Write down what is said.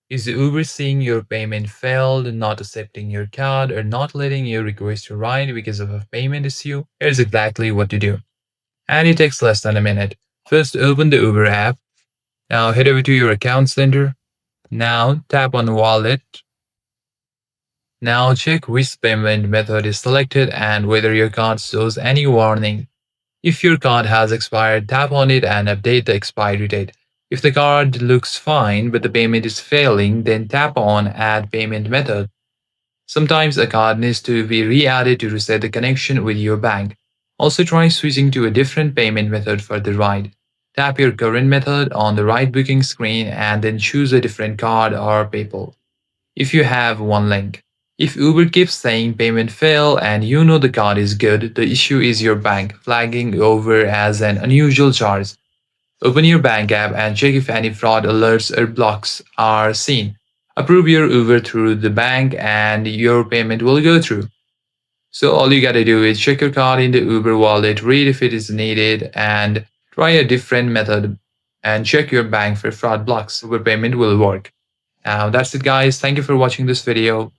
Is Uber seeing your payment failed, not accepting your card, or not letting you request a ride because of a payment issue? Here's exactly what to do. And it takes less than a minute. First, open the Uber app. Now head over to your account center. Now tap on Wallet. Now check which payment method is selected and whether your card shows any warning. If your card has expired, tap on it and update the expiry date. If the card looks fine but the payment is failing, then tap on Add Payment Method. Sometimes a card needs to be re-added to reset the connection with your bank. Also try switching to a different payment method for the ride. Tap your current method on the ride booking screen and then choose a different card or PayPal if you have one link. If Uber keeps saying payment fail and you know the card is good, the issue is your bank flagging over as an unusual charge. Open your bank app and check if any fraud alerts or blocks are seen. Approve your Uber through the bank and your payment will go through. So all you gotta do is check your card in the Uber wallet, read if it is needed, and try a different method and check your bank for fraud blocks. Uber payment will work. Now that's it guys. Thank you for watching this video.